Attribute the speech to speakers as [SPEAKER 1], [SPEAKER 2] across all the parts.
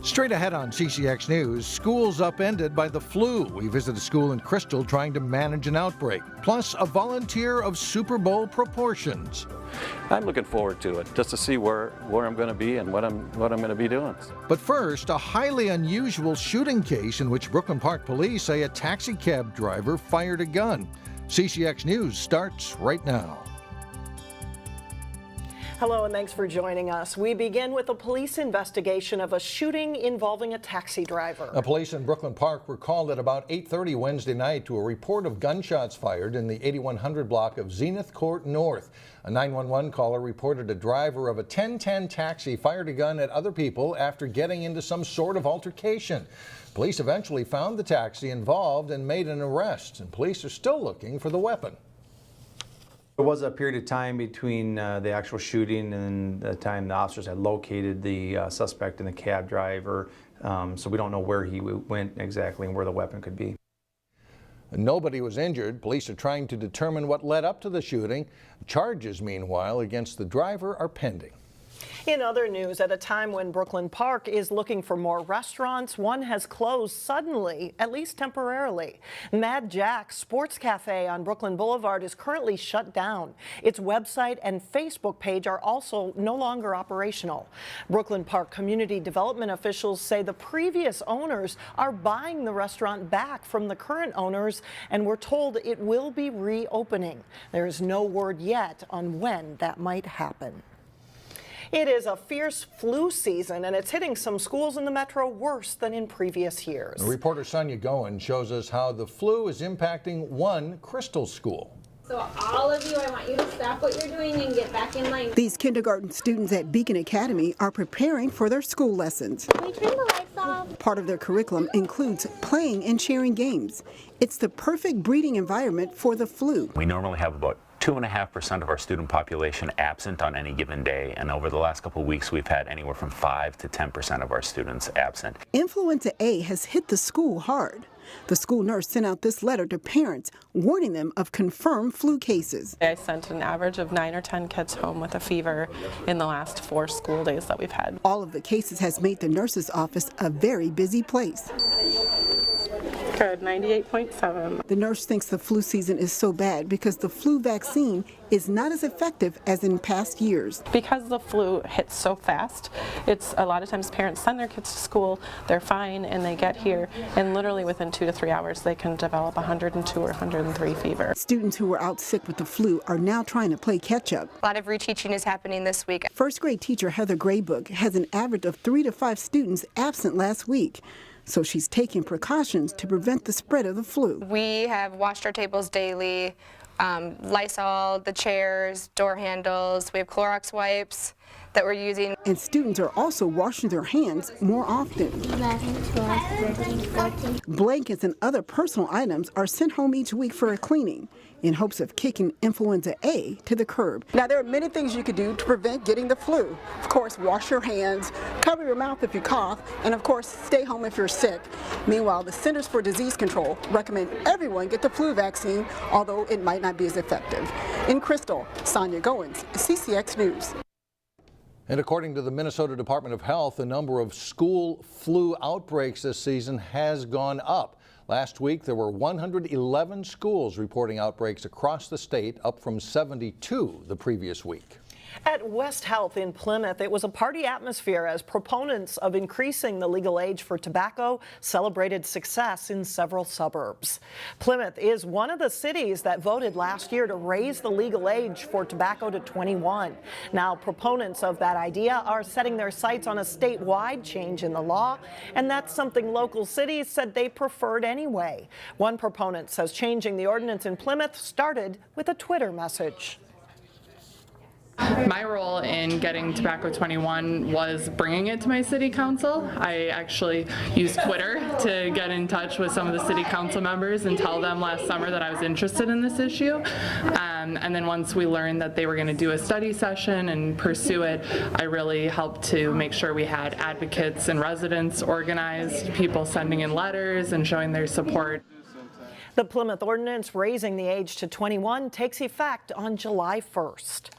[SPEAKER 1] Straight ahead on CCX News, schools upended by the flu. We visit a school in Crystal trying to manage an outbreak. Plus, a volunteer of Super Bowl proportions.
[SPEAKER 2] I'm looking forward to it, just to see where I'm going to be and what I'm going to be doing.
[SPEAKER 1] But first, a highly unusual shooting case in which Brooklyn Park police say a taxi cab driver fired a gun. CCX News starts right now.
[SPEAKER 3] Hello and thanks for joining us. We begin with a police investigation of a shooting involving a taxi driver.
[SPEAKER 1] Police in Brooklyn Park were called at about 8:30 Wednesday night to a report of gunshots fired in the 8100 block of Zenith Court North. A 911 caller reported a driver of a 1010 taxi fired a gun at other people after getting into some sort of altercation. Police eventually found the taxi involved and made an arrest, and police are still looking for the weapon.
[SPEAKER 4] There was a period of time between the actual shooting and the time the officers had located the suspect and the cab driver, so we don't know where he went exactly and where the weapon could be.
[SPEAKER 1] Nobody was injured. Police are trying to determine what led up to the shooting. Charges, meanwhile, against the driver are pending.
[SPEAKER 3] In other news, at a time when Brooklyn Park is looking for more restaurants, one has closed suddenly, at least temporarily. Mad Jack's Sports Cafe on Brooklyn Boulevard is currently shut down. Its website and Facebook page are also no longer operational. Brooklyn Park community development officials say the previous owners are buying the restaurant back from the current owners, and we're told it will be reopening. There is no word yet on when that might happen. It is a fierce flu season, and it's hitting some schools in the metro worse than in previous years.
[SPEAKER 1] Reporter Sonia Goen shows us how the flu is impacting one Crystal school.
[SPEAKER 5] So all of you, I want you to stop what you're doing and get back in line.
[SPEAKER 6] These kindergarten students at Beacon Academy are preparing for their school lessons.
[SPEAKER 5] Can we turn the lights off?
[SPEAKER 6] Part of their curriculum includes playing and sharing games. It's the perfect breeding environment for the flu.
[SPEAKER 7] We normally have about 2.5% of our student population absent on any given day, and over the last couple of weeks we've had anywhere from 5 to 10% of our students absent.
[SPEAKER 6] Influenza A has hit the school hard. The school nurse sent out this letter to parents warning them of confirmed flu cases.
[SPEAKER 8] I sent an average of 9 or 10 kids home with a fever in the last 4 school days that we've had.
[SPEAKER 6] All of the cases has made the nurse's office a very busy place.
[SPEAKER 8] Good, 98.7.
[SPEAKER 6] The nurse thinks the flu season is so bad because the flu vaccine is not as effective as in past years.
[SPEAKER 8] Because the flu hits so fast, it's a lot of times parents send their kids to school, they're fine, and they get here, and literally within 2 to 3 hours they can develop 102 or 103 fever.
[SPEAKER 6] Students who were out sick with the flu are now trying to play catch up.
[SPEAKER 9] A lot of reteaching is happening this week.
[SPEAKER 6] First grade teacher Heather Graybook has an average of 3 to 5 students absent last week. So she's taking precautions to prevent the spread of the flu.
[SPEAKER 9] We have washed our tables daily, Lysol, the chairs, door handles. We have Clorox wipes that we're using.
[SPEAKER 6] And students are also washing their hands more often.
[SPEAKER 5] 11, 12, 13, 14.
[SPEAKER 6] Blankets and other personal items are sent home each week for a cleaning in hopes of kicking influenza A to the curb. Now, there are many things you could do to prevent getting the flu. Of course, wash your hands, cover your mouth if you cough, and of course, stay home if you're sick. Meanwhile, the Centers for Disease Control recommend everyone get the flu vaccine, although it might not be as effective. In Crystal, Sonia Goins, CCX News.
[SPEAKER 1] And according to the Minnesota Department of Health, the number of school flu outbreaks this season has gone up. Last week, there were 111 schools reporting outbreaks across the state, up from 72 the previous week.
[SPEAKER 3] At West Health in Plymouth, it was a party atmosphere as proponents of increasing the legal age for tobacco celebrated success in several suburbs. Plymouth is one of the cities that voted last year to raise the legal age for tobacco to 21. Now, proponents of that idea are setting their sights on a statewide change in the law, and that's something local cities said they preferred anyway. One proponent says changing the ordinance in Plymouth started with a Twitter message.
[SPEAKER 10] My role in getting Tobacco 21 was bringing it to my city council. I actually used Twitter to get in touch with some of the city council members and tell them last summer that I was interested in this issue. And then once we learned that they were going to do a study session and pursue it, I really helped to make sure we had advocates and residents organized, people sending in letters and showing their support.
[SPEAKER 3] The Plymouth ordinance raising the age to 21 takes effect on July 1st.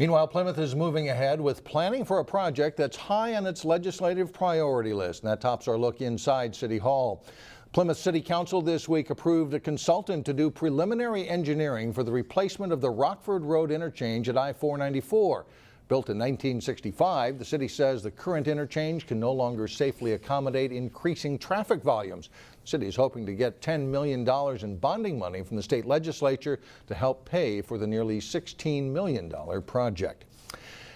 [SPEAKER 1] Meanwhile, Plymouth is moving ahead with planning for a project that's high on its legislative priority list, and that tops our look inside City Hall. Plymouth City Council this week approved a consultant to do preliminary engineering for the replacement of the Rockford Road interchange at I-494. Built in 1965, the city says the current interchange can no longer safely accommodate increasing traffic volumes. The city is hoping to get $10 million in bonding money from the state legislature to help pay for the nearly $16 million project.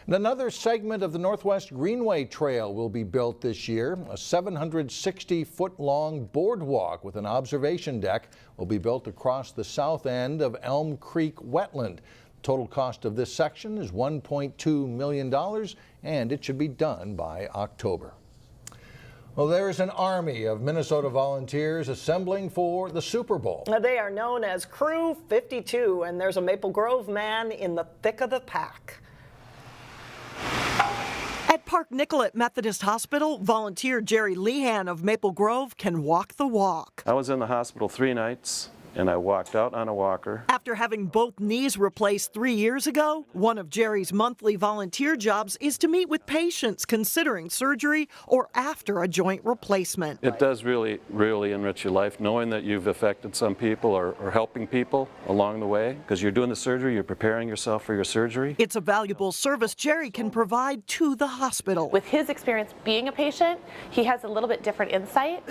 [SPEAKER 1] And another segment of the Northwest Greenway Trail will be built this year. A 760-foot-long boardwalk with an observation deck will be built across the south end of Elm Creek Wetland. Total cost of this section is $1.2 million, and it should be done by October. Well, there's an army of Minnesota volunteers assembling for the Super Bowl.
[SPEAKER 3] They are known as Crew 52, and there's a Maple Grove man in the thick of the pack. At Park Nicollet Methodist Hospital, volunteer Jerry Lehan of Maple Grove can walk the walk.
[SPEAKER 2] I was in the hospital 3 nights, and I walked out on a walker.
[SPEAKER 3] After having both knees replaced 3 years ago, one of Jerry's monthly volunteer jobs is to meet with patients considering surgery or after a joint replacement.
[SPEAKER 2] It does really enrich your life, knowing that you've affected some people or helping people along the way. Because you're doing the surgery, you're preparing yourself for your surgery.
[SPEAKER 3] It's a valuable service Jerry can provide to the hospital.
[SPEAKER 8] With his experience being a patient, he has a little bit different insight,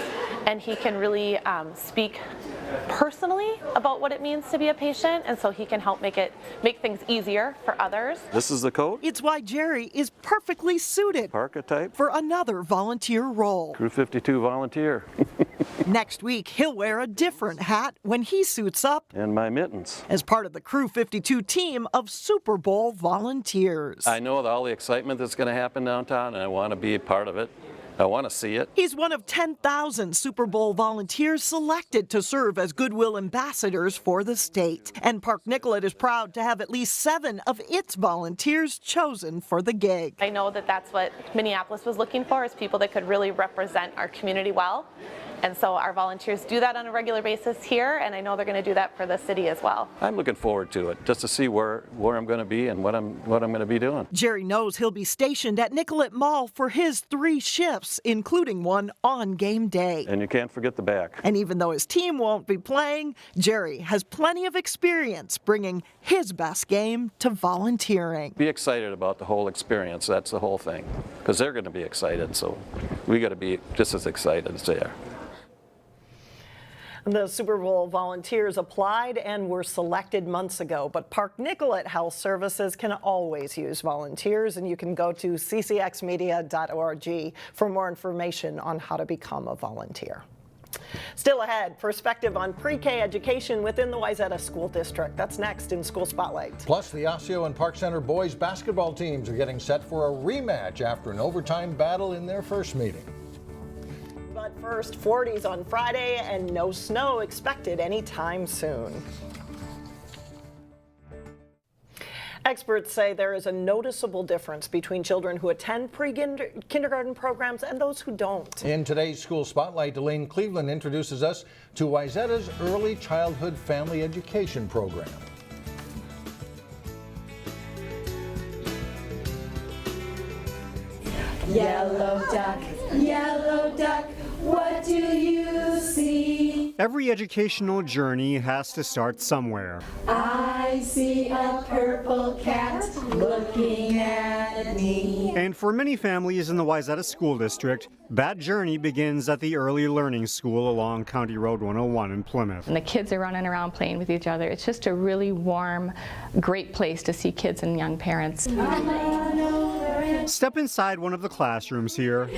[SPEAKER 8] and he can really speak personally about what it means to be a patient, and so he can help make things easier for others.
[SPEAKER 2] This is the coat.
[SPEAKER 3] It's why Jerry is perfectly suited
[SPEAKER 2] Archetype.
[SPEAKER 3] for another volunteer role.
[SPEAKER 2] Crew 52 volunteer.
[SPEAKER 3] Next week, he'll wear a different hat when he suits up
[SPEAKER 2] And my mittens.
[SPEAKER 3] as part of the Crew 52 team of Super Bowl volunteers.
[SPEAKER 2] I know all the excitement that's going to happen downtown, and I want to be a part of it. I want to see it.
[SPEAKER 3] He's one of 10,000 Super Bowl volunteers selected to serve as goodwill ambassadors for the state. And Park Nicollet is proud to have at least 7 of its volunteers chosen for the gig.
[SPEAKER 8] I know that that's what Minneapolis was looking for, is people that could really represent our community well. And so our volunteers do that on a regular basis here, and I know they're going to do that for the city as well.
[SPEAKER 2] I'm looking forward to it, just to see where I'm going to be and what I'm going to be doing.
[SPEAKER 3] Jerry knows he'll be stationed at Nicollet Mall for his 3 shifts, including one on game day.
[SPEAKER 2] And you can't forget the back.
[SPEAKER 3] And even though his team won't be playing, Jerry has plenty of experience bringing his best game to volunteering.
[SPEAKER 2] Be excited about the whole experience. That's the whole thing. Because they're going to be excited, so we got to be just as excited as they are.
[SPEAKER 3] The Super Bowl volunteers applied and were selected months ago, but Park Nicollet Health Services can always use volunteers, and you can go to ccxmedia.org for more information on how to become a volunteer. Still ahead, perspective on pre-K education within the Wayzata School District. That's next in School Spotlight.
[SPEAKER 1] Plus, the Osseo and Park Center boys basketball teams are getting set for a rematch after an overtime battle in their first meeting.
[SPEAKER 3] But first, 40s on Friday and no snow expected anytime soon. Experts say there is a noticeable difference between children who attend pre-kindergarten programs and those who don't.
[SPEAKER 1] In today's School Spotlight, Elaine Cleveland introduces us to Wayzata's Early Childhood Family Education Program.
[SPEAKER 11] Yellow duck, what do you see?
[SPEAKER 12] Every educational journey has to start somewhere.
[SPEAKER 11] I see a purple cat looking at me.
[SPEAKER 12] And for many families in the Wayzata School District, that journey begins at the Early Learning School along County Road 101 in Plymouth.
[SPEAKER 13] And the kids are running around playing with each other. It's just a really warm, great place to see kids and young parents.
[SPEAKER 12] Step inside one of the classrooms here,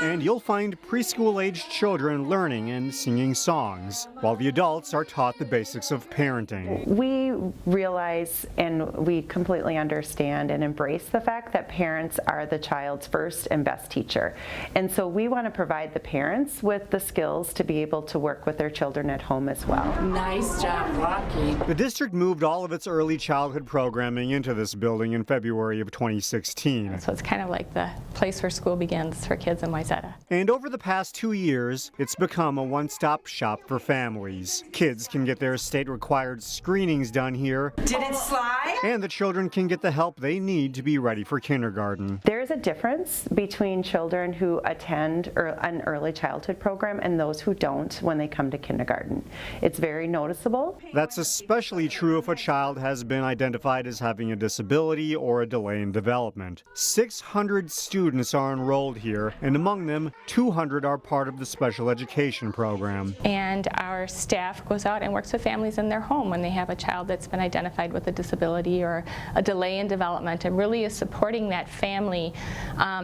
[SPEAKER 12] and you'll find preschool-aged children learning and singing songs, while the adults are taught the basics of parenting.
[SPEAKER 14] We realize and we completely understand and embrace the fact that parents are the child's first and best teacher. And so we want to provide the parents with the skills to be able to work with their children at home as well.
[SPEAKER 11] Nice job, Rocky.
[SPEAKER 12] The district moved all of its early childhood programming into this building in February of 2016.
[SPEAKER 13] So it's kind of like the place where school begins for kids in Wayzata. Wayzata.
[SPEAKER 12] And over the past 2 years, it's become a one-stop shop for families. Kids can get their state-required screenings done here.
[SPEAKER 11] Did it slide?
[SPEAKER 12] And the children can get the help they need to be ready for kindergarten.
[SPEAKER 14] There is a difference between children who attend an early childhood program and those who don't when they come to kindergarten. It's very noticeable.
[SPEAKER 12] That's especially true if a child has been identified as having a disability or a delay in development. 600 students are enrolled here, and among them, 200 are part of the special education program.
[SPEAKER 13] And our staff goes out and works with families in their home when they have a child that's been identified with a disability or a delay in development, and really is supporting that family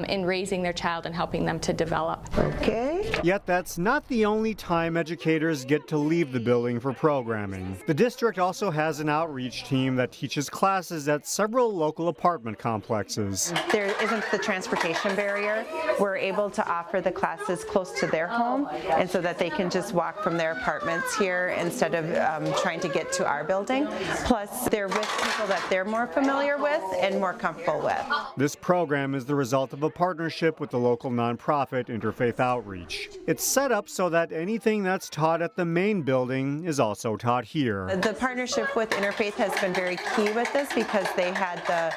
[SPEAKER 13] in raising their child and helping them to develop.
[SPEAKER 6] Okay.
[SPEAKER 12] Yet that's not the only time educators get to leave the building for programming. The district also has an outreach team that teaches classes at several local apartment complexes.
[SPEAKER 14] There isn't the transportation barrier. We're able to offer the classes close to their home, and so that they can just walk from their apartments here instead of trying to get to our building. Plus, they're with people that they're more familiar with and more comfortable with.
[SPEAKER 12] This program is the result of a partnership with the local nonprofit Interfaith Outreach. It's set up so that anything that's taught at the main building is also taught here.
[SPEAKER 14] The partnership with Interfaith has been very key with this because they had the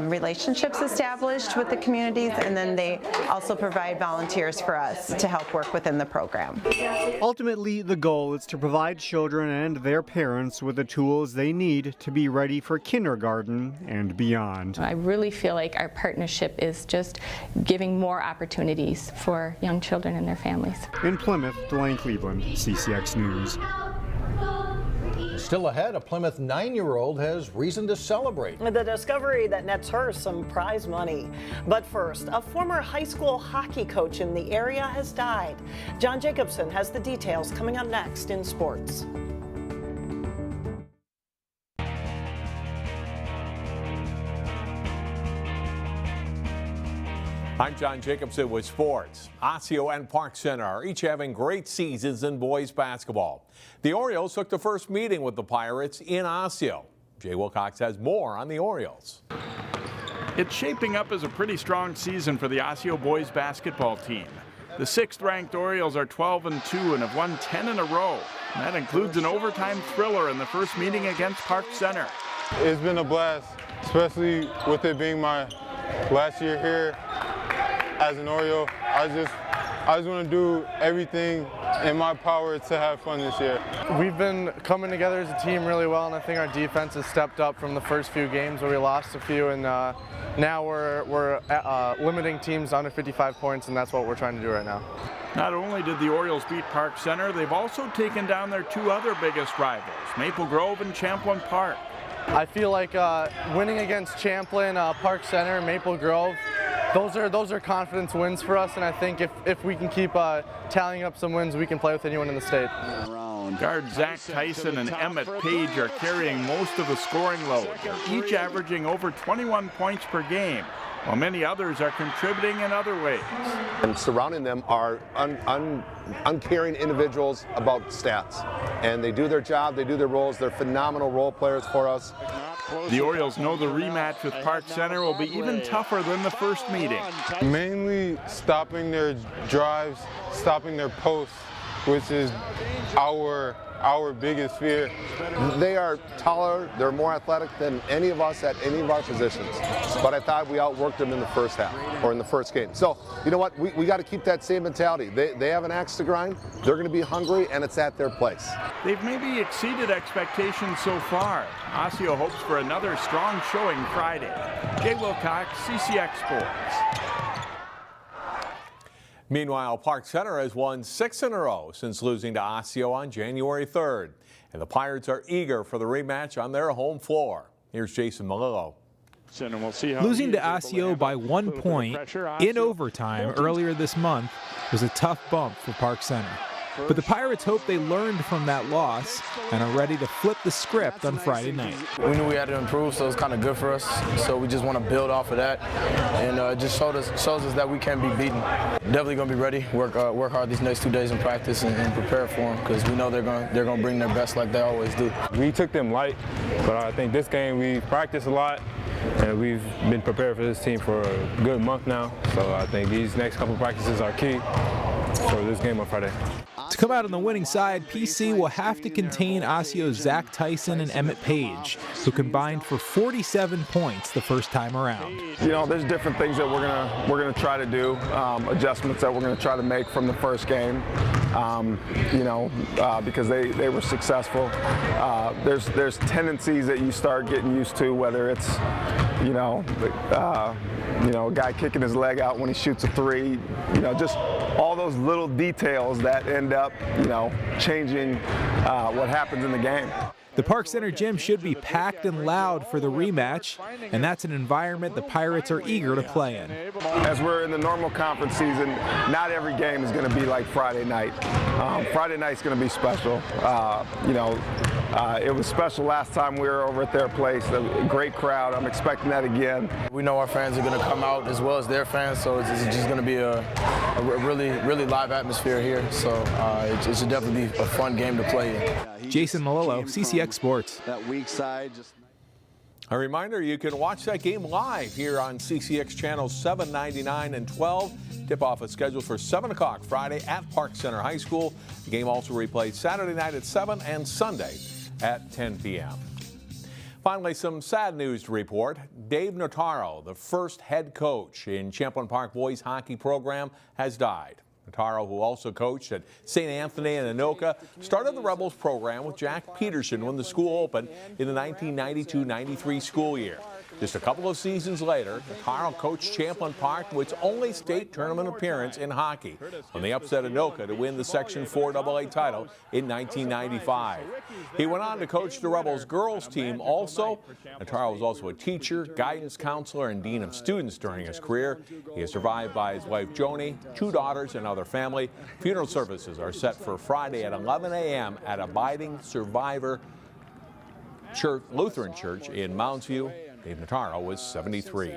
[SPEAKER 14] relationships established with the communities, and then they also provide volunteers for us to help work within the program.
[SPEAKER 12] Ultimately, the goal is to provide children and their parents with the tools they need to be ready for kindergarten and beyond.
[SPEAKER 13] I really feel like our partnership is just giving more opportunities for young children and their families.
[SPEAKER 12] In Plymouth, Delane Cleveland, CCX News.
[SPEAKER 1] Still ahead, a Plymouth 9-year-old has reason to celebrate.
[SPEAKER 3] The discovery that nets her some prize money. But first, a former high school hockey coach in the area has died. John Jacobson has the details coming up next in sports.
[SPEAKER 15] I'm John Jacobson with sports. Osseo and Park Center are each having great seasons in boys basketball. The Orioles took the first meeting with the Pirates in Osseo. Jay Wilcox has more on the Orioles.
[SPEAKER 16] It's shaping up as a pretty strong season for the Osseo boys basketball team. The 6th-ranked Orioles are 12-2 and have won 10 in a row. And that includes an overtime thriller in the first meeting against Park Center.
[SPEAKER 17] It's been a blast, especially with it being my last year here as an Oriole. I just want to do everything in my power to have fun this year.
[SPEAKER 18] We've been coming together as a team really well, and I think our defense has stepped up from the first few games where we lost a few, and now we're limiting teams under 55 points, and that's what we're trying to do right now.
[SPEAKER 16] Not only did the Orioles beat Park Center, they've also taken down their 2 other biggest rivals, Maple Grove and Champlain Park.
[SPEAKER 18] I feel like winning against Champlain, Park Center, Maple Grove, those are confidence wins for us, and I think if we can keep tallying up some wins, we can play with anyone in the state.
[SPEAKER 16] Guards Zach Tyson and Emmett Page are carrying most of the scoring load, each averaging over 21 points per game, while many others are contributing in other ways.
[SPEAKER 19] And surrounding them are uncaring individuals about stats. And they do their job, they do their roles, they're phenomenal role players for us.
[SPEAKER 16] The Orioles know the rematch with Park Center will be even tougher than the first meeting.
[SPEAKER 17] Mainly stopping their drives, stopping their posts, which is our biggest fear.
[SPEAKER 19] They are taller, they're more athletic than any of us at any of our positions. But I thought we outworked them in the first half, or in the first game. So, you know what, we got to keep that same mentality. They have an axe to grind, they're going to be hungry, and it's at their place.
[SPEAKER 16] They've maybe exceeded expectations so far. Osseo hopes for another strong showing Friday. Jay Wilcox, CCX Sports.
[SPEAKER 15] Meanwhile, Park Center has won 6 in a row since losing to Osseo on January 3rd. And the Pirates are eager for the rematch on their home floor. Here's Jason Malillo.
[SPEAKER 20] Losing to Osseo by 1 point in overtime earlier this month was a tough bump for Park Center. But the Pirates hope they learned from that loss and are ready to flip the script on Friday night.
[SPEAKER 21] We knew we had to improve, so it's kind of good for us. So we just want to build off of that, and it just shows us that we can be beaten. Definitely going to be ready. Work hard these next 2 days in practice and prepare for them, because we know they're going to bring their best like they always do.
[SPEAKER 17] We took them light, but I think this game we practiced a lot,
[SPEAKER 4] and we've been prepared for this team for a good month now. So I think these next couple practices are key for this game on Friday.
[SPEAKER 20] To come out on the winning side, PC will have to contain Osseo's Zach Tyson and Emmett Page, who combined for 47 points the first time around.
[SPEAKER 22] You know, there's different things that we're gonna try to do, adjustments that we're gonna try to make from the first game. You know, because they were successful. There's tendencies that you start getting used to, whether it's you know, a guy kicking his leg out when he shoots a three. You know, just all those little details that end up, you know, changing what happens in the game.
[SPEAKER 20] The Park Center gym should be packed and loud for the rematch, and that's an environment the Pirates are eager to play in.
[SPEAKER 22] As we're in the normal conference season, not every game is going to be like Friday night. Friday night's going to be special. You know, it was special last time we were over at their place. A great crowd. I'm expecting that again.
[SPEAKER 21] We know our fans are going to come out as well as their fans, so it's just going to be a really live atmosphere here. So it should definitely be a fun game to play in.
[SPEAKER 20] Jason Malillo, CCX Sports.
[SPEAKER 23] That weak side.
[SPEAKER 15] A reminder, you can watch that game live here on CCX channels 7, 99, and 12. Tip-off is scheduled for 7 o'clock Friday at Park Center High School. The game also replayed Saturday night at 7 and Sunday at 10 p.m. Finally, some sad news to report. Dave Notaro, the first head coach in Champlain Park boys hockey program, has died. Notaro, who also coached at St. Anthony and Anoka, started the Rebels program with Jack Peterson when the school opened in the 1992-93 school year. Just a couple of seasons later, Notaro coached Champlain Park to its only state tournament appearance in hockey when they upset Anoka to win the Section 4 AA title in 1995. He went on to coach the Rebels girls team also. Notaro was also a teacher, guidance counselor, and dean of students during his career. He is survived by his wife Joni, 2 daughters, and other family. Funeral services are set for Friday at 11 a.m. at Abiding Survivor Church, Lutheran Church in Mounds View. Dave Notaro was 73.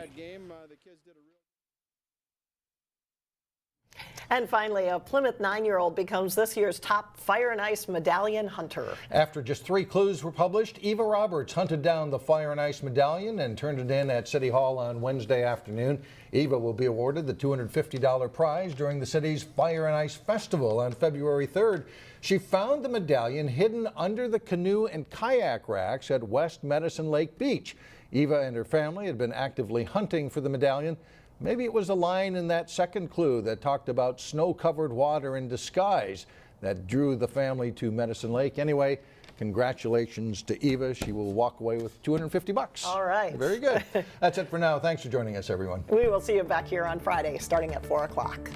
[SPEAKER 3] And finally, a Plymouth 9-year-old becomes this year's top Fire and Ice Medallion hunter.
[SPEAKER 1] After just 3 clues were published, Eva Roberts hunted down the Fire and Ice Medallion and turned it in at City Hall on Wednesday afternoon. Eva will be awarded the $250 prize during the city's Fire and Ice Festival on February 3rd. She found the medallion hidden under the canoe and kayak racks at West Medicine Lake Beach. Eva and her family had been actively hunting for the medallion. Maybe it was a line in that second clue that talked about snow-covered water in disguise that drew the family to Medicine Lake. Anyway, congratulations to Eva. She will walk away with $250.
[SPEAKER 3] All right.
[SPEAKER 1] Very good. That's it for now. Thanks for joining us, everyone.
[SPEAKER 3] We will see you back here on Friday starting at 4 o'clock.